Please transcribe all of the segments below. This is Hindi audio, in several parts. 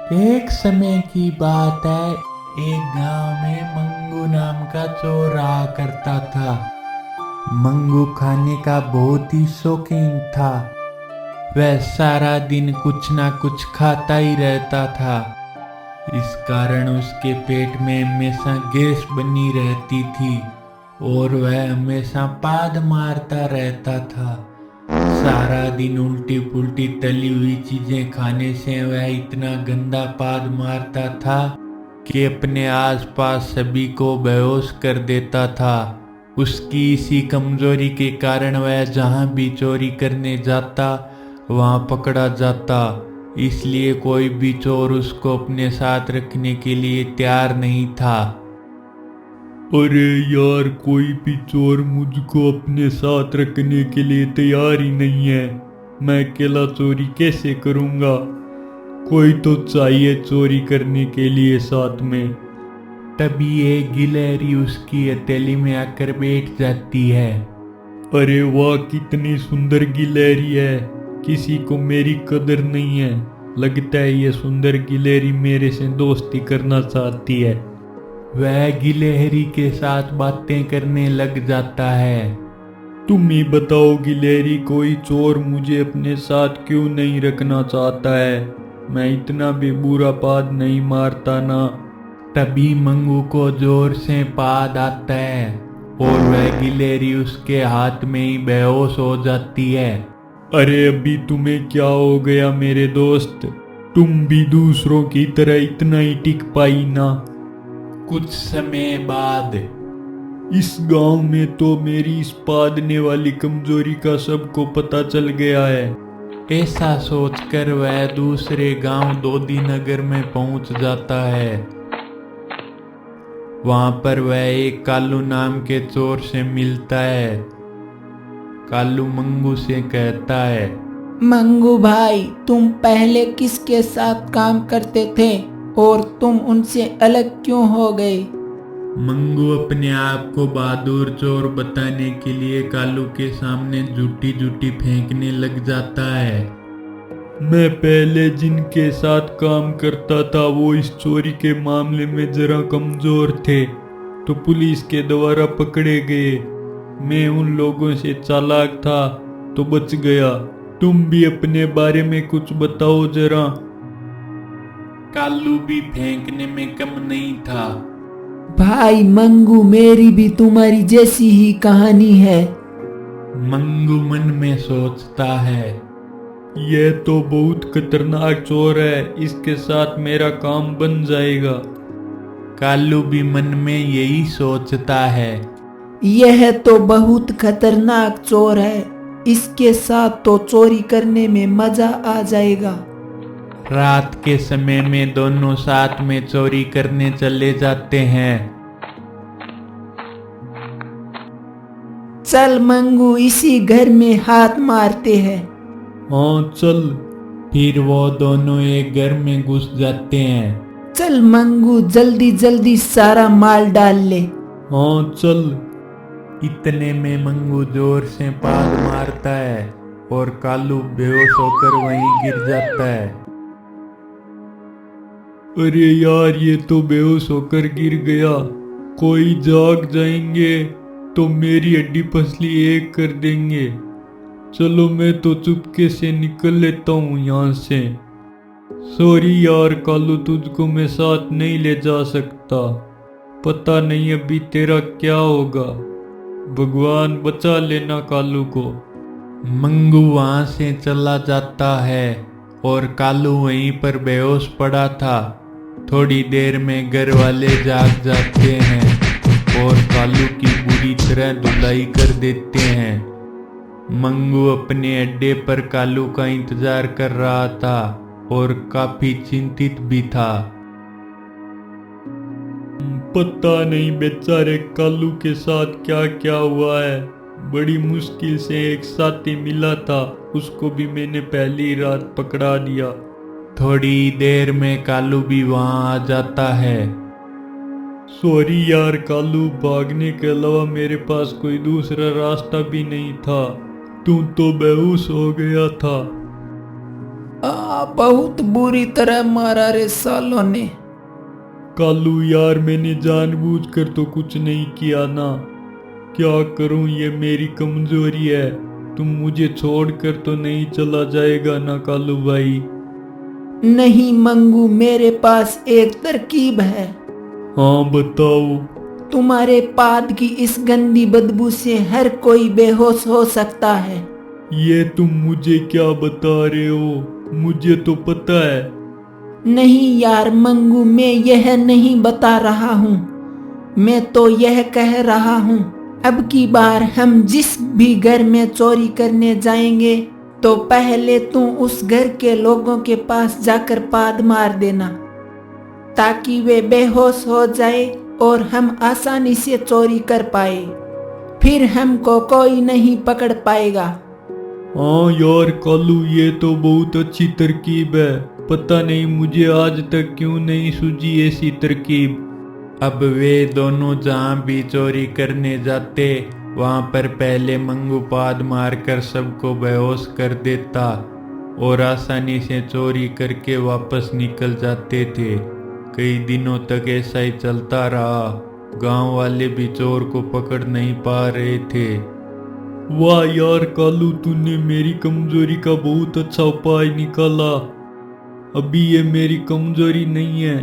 एक समय की बात है। एक गांव में मंगू नाम का चोर रहा करता था। मंगू खाने का बहुत ही शौकीन था। वह सारा दिन कुछ ना कुछ खाता ही रहता था। इस कारण उसके पेट में हमेशा गैस बनी रहती थी और वह हमेशा पाद मारता रहता था। सारा दिन उल्टी पुल्टी तली हुई चीजें खाने से वह इतना गंदा पाद मारता था कि अपने आसपास सभी को बेहोश कर देता था। उसकी इसी कमजोरी के कारण वह जहां भी चोरी करने जाता वहां पकड़ा जाता। इसलिए कोई भी चोर उसको अपने साथ रखने के लिए तैयार नहीं था। अरे यार, कोई भी चोर मुझको अपने साथ रखने के लिए तैयार ही नहीं है। मैं अकेला चोरी कैसे करूंगा? कोई तो चाहिए चोरी करने के लिए साथ में। तभी एक गिलहरी उसकी हथेली में आकर बैठ जाती है। अरे वाह, कितनी सुंदर गिलहरी है। किसी को मेरी कदर नहीं है। लगता है ये सुंदर गिलहरी मेरे से दोस्ती करना चाहती है। वह गिलहरी के साथ बातें करने लग जाता है। तुम ही बताओ गिलहरी, कोई चोर मुझे अपने साथ क्यों नहीं रखना चाहता है? मैं इतना भी बुरा पाद नहीं मारता ना। तभी मंगू को जोर से पाद आता है और वह गिलहरी उसके हाथ में ही बेहोश हो जाती है। अरे अभी तुम्हें क्या हो गया मेरे दोस्त? तुम भी दूसरों की तरह इतना ही टिक पाई ना। कुछ समय बाद इस गांव में तो मेरी इस पादने वाली कमजोरी का सबको पता चल गया है। ऐसा सोचकर वह दूसरे गांव दोदी नगर में पहुंच जाता है। वहां पर वह एक कालू नाम के चोर से मिलता है। कालू मंगू से कहता है, मंगू भाई, तुम पहले किसके साथ काम करते थे और तुम उनसे अलग क्यों हो गए? मंगू अपने आप को बहादुर चोर बताने के लिए कालू के सामने झूठी झूठी फेंकने लग जाता है। मैं पहले जिनके साथ काम करता था वो इस चोरी के मामले में जरा कमजोर थे, तो पुलिस के द्वारा पकड़े गए। मैं उन लोगों से चालाक था तो बच गया। तुम भी अपने बारे में कुछ बताओ जरा। कालू भी फेंकने में कम नहीं था। भाई मंगू, मेरी भी तुम्हारी जैसी ही कहानी है। मंगू मन में सोचता है, यह तो बहुत खतरनाक चोर है, इसके साथ मेरा काम बन जाएगा। कालू भी मन में यही सोचता है। यह तो बहुत खतरनाक चोर है, इसके साथ तो चोरी करने में मजा आ जाएगा। रात के समय में दोनों साथ में चोरी करने चले जाते हैं। चल मंगू, इसी घर में हाथ मारते हैं। हाँ चल। फिर वो दोनों एक घर में घुस जाते हैं। चल मंगू, जल्दी जल्दी सारा माल डाल ले। हाँ चल। इतने में मंगू जोर से पाद मारता है और कालू बेहोश होकर वहीं गिर जाता है। अरे यार, ये तो बेहोश होकर गिर गया। कोई जाग जाएंगे तो मेरी हड्डी पसली एक कर देंगे। चलो मैं तो चुपके से निकल लेता हूँ यहाँ से। सॉरी यार कालू, तुझको मैं साथ नहीं ले जा सकता। पता नहीं अभी तेरा क्या होगा। भगवान बचा लेना कालू को। मंगू वहां से चला जाता है और कालू वहीं पर बेहोश पड़ा था। थोड़ी देर में घर वाले जाग जाते हैं और कालू की बुरी तरह धुलाई कर देते हैं। मंगू अपने अड्डे पर कालू का इंतजार कर रहा था और काफी चिंतित भी था। पता नहीं बेचारे कालू के साथ क्या क्या हुआ है। बड़ी मुश्किल से एक साथी मिला था, उसको भी मैंने पहली रात पकड़ा दिया। थोड़ी देर में कालू भी वहां आ जाता है। सॉरी यार कालू, भागने के अलावा मेरे पास कोई दूसरा रास्ता भी नहीं था। तू तो बेहोश हो गया था। बहुत बुरी तरह मारा रे सालों ने। कालू यार, मैंने जानबूझकर तो कुछ नहीं किया ना। क्या करूं, ये मेरी कमजोरी है। तुम मुझे छोड़कर तो नहीं चला जाएगा ना कालू भाई? नहीं मंगू, मेरे पास एक तरकीब है। हाँ बताओ। तुम्हारे पाद की इस गंदी बदबू से हर कोई बेहोश हो सकता है। ये तुम मुझे क्या बता रहे हो? मुझे तो पता है। नहीं यार मंगू, मैं यह नहीं बता रहा हूँ, मैं तो यह कह रहा हूँ अब की बार हम जिस भी घर में चोरी करने जाएंगे तो पहले तू उस घर के लोगों के पास जाकर पाद मार देना, ताकि वे बेहोश हो जाए और हम आसानी से चोरी कर पाए। फिर हमको कोई नहीं पकड़ पाएगा। हाँ यार कालू, ये तो बहुत अच्छी तरकीब है। पता नहीं मुझे आज तक क्यों नहीं सूझी ऐसी तरकीब। अब वे दोनों जहाँ भी चोरी करने जाते वहाँ पर पहले मंगू पाद मारकर सबको बेहोश कर देता और आसानी से चोरी करके वापस निकल जाते थे। कई दिनों तक ऐसा ही चलता रहा। गांव वाले भी चोर को पकड़ नहीं पा रहे थे। वाह यार कालू, तूने मेरी कमजोरी का बहुत अच्छा उपाय निकाला। अभी ये मेरी कमजोरी नहीं है,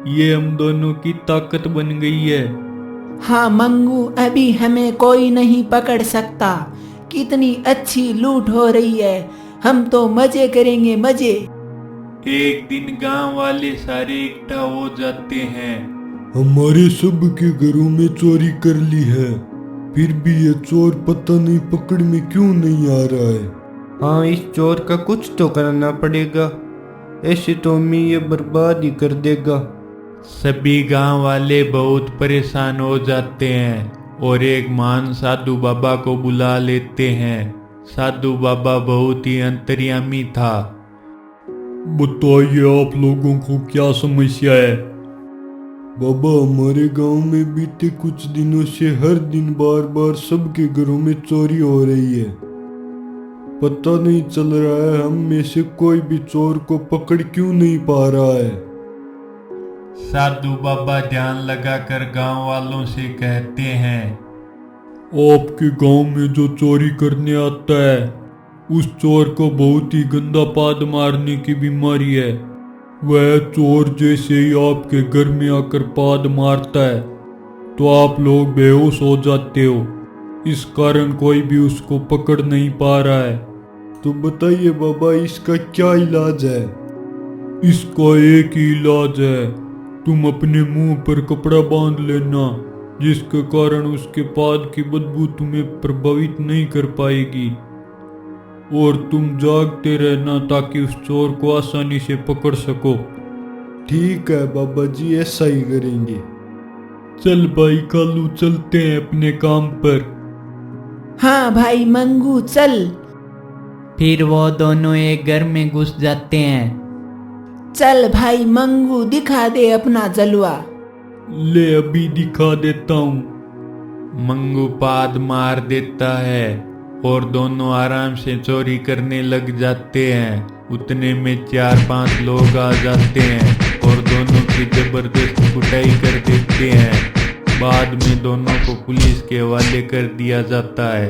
ये हम दोनों की ताकत बन गई है। हाँ मंगू, अभी हमें कोई नहीं पकड़ सकता। कितनी अच्छी लूट हो रही है, हम तो मजे करेंगे मजे। एक दिन गांव वाले सारे इकट्ठा हो जाते हैं। हमारे सब के घरों में चोरी कर ली है, फिर भी ये चोर पता नहीं पकड़ में क्यों नहीं आ रहा है। हाँ, इस चोर का कुछ तो करना पड़ेगा, ऐसे तो हमें ये बर्बाद ही कर देगा। सभी गांव वाले बहुत परेशान हो जाते हैं और एक महान साधु बाबा को बुला लेते हैं। साधु बाबा बहुत ही अंतर्यामी था। बताइए आप लोगों को क्या समस्या है? बाबा, हमारे गांव में बीते कुछ दिनों से हर दिन बार बार सबके घरों में चोरी हो रही है। पता नहीं चल रहा है हम में से कोई भी चोर को पकड़ क्यों नहीं पा रहा है। साधु बाबा ध्यान लगाकर गांव वालों से कहते हैं, आपके गांव में जो चोरी करने आता है उस चोर को बहुत ही गंदा पाद मारने की बीमारी है। वह चोर जैसे ही आपके घर में आकर पाद मारता है तो आप लोग बेहोश हो जाते हो। इस कारण कोई भी उसको पकड़ नहीं पा रहा है। तो बताइए बाबा, इसका क्या इलाज है? इसका एक ही इलाज है, तुम अपने मुंह पर कपड़ा बांध लेना, जिसके कारण उसके पाद की बदबू तुम्हें प्रभावित नहीं कर पाएगी। और तुम जागते रहना ताकि उस चोर को आसानी से पकड़ सको। ठीक है बाबा जी, ऐसा ही करेंगे। चल भाई कालू, चलते हैं अपने काम पर। हाँ भाई मंगू चल। फिर वो दोनों एक घर में घुस जाते हैं। चल भाई मंगू, दिखा दे अपना जलवा। ले अभी दिखा देता हूँ। मंगू पाद मार देता है और दोनों आराम से चोरी करने लग जाते हैं। उतने में 4-5 लोग आ जाते हैं और दोनों की जबरदस्त कुटाई कर देते हैं। बाद में दोनों को पुलिस के हवाले कर दिया जाता है।